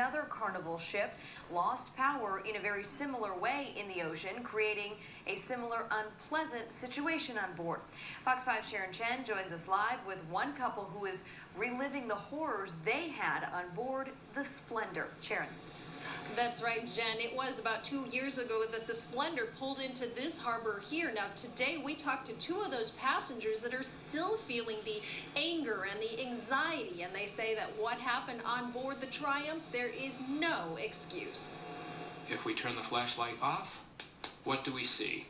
another Carnival ship lost power in a very similar way in the ocean, creating a similar unpleasant situation on board. Fox 5's Sharon Chen joins us live with one couple who is reliving the horrors they had on board the Splendor. Sharon. That's right, Jen. It was about 2 years ago that the Splendor pulled into this harbor here. Now, today we talked to two of those passengers that are still feeling the anger and the anxiety, and they say that what happened on board the Triumph, there is no excuse. If we turn the flashlight off, what do we see?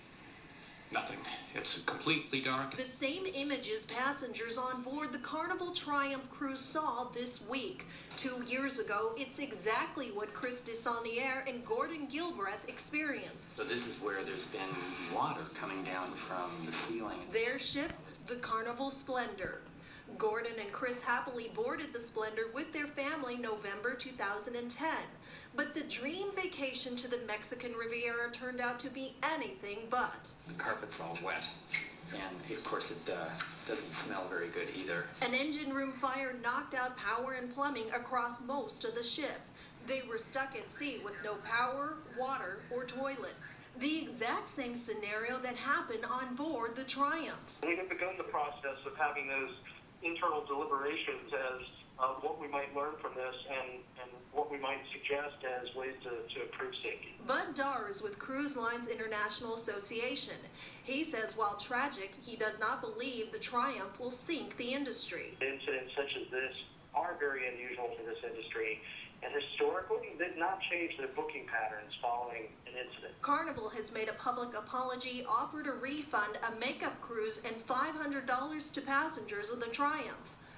Nothing. It's completely dark. The same images passengers on board the Carnival Triumph cruise saw this week. 2 years ago, it's exactly what Chris Desaulniers and Gordon Gilbreth experienced. So this is where there's been water coming down from the ceiling. Their ship, the Carnival Splendor. Gordon and Chris happily boarded the Splendor with their family November 2010. But the dream vacation to the Mexican Riviera turned out to be anything but. The carpet's all wet, and of course it doesn't smell very good either. An engine room fire knocked out power and plumbing across most of the ship. They were stuck at sea with no power, water, or toilets. The exact same scenario that happened on board the Triumph. We have begun the process of having those internal deliberations as what we might learn from this and what we might suggest as ways to improve safety. Bud Dars with Cruise Lines International Association. He says while tragic, he does not believe the Triumph will sink the industry. Incidents such as this are very unusual for this industry, and historically did not change their booking patterns following an incident. Carnival has made a public apology, offered a refund, a makeup cruise, and $500 to passengers of the Triumph.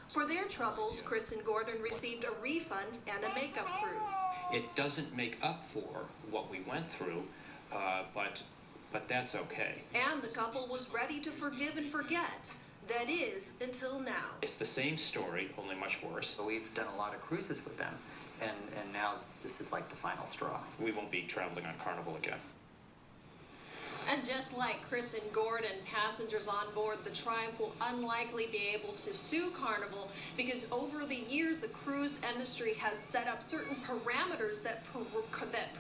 For their troubles, Chris and Gordon received a refund and a makeup cruise. It doesn't make up for what we went through, but that's okay. And the couple was ready to forgive and forget. That is, until now. It's the same story, only much worse. So we've done a lot of cruises with them, and now this is like the final straw. We won't be traveling on Carnival again. And just like Chris and Gordon, passengers on board the Triumph will unlikely be able to sue Carnival because over the years the cruise industry has set up certain parameters that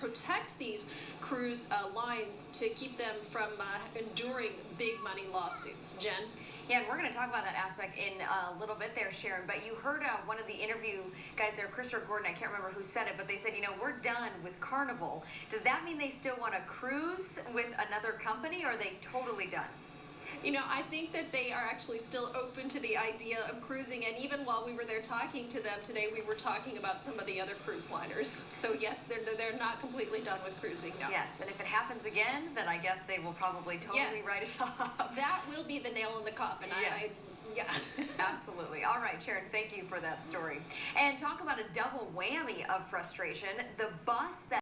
protect these cruise lines to keep them from enduring big money lawsuits. Jen? Yeah, and we're going to talk about that aspect in a little bit there, Sharon. But you heard one of the interview guys there, Chris or Gordon, I can't remember who said it, but they said, you know, we're done with Carnival. Does that mean they still want to cruise with another company, or are they totally done? You know, I think that they are actually still open to the idea of cruising, and even while we were there talking to them today, we were talking about some of the other cruise liners. So yes, they're not completely done with cruising now. Yes, and if it happens again, then I guess they will probably totally write it off. That will be the nail in the coffin. Yes. Yeah. Absolutely. All right, Sharon, thank you for that story. And talk about a double whammy of frustration. The bus that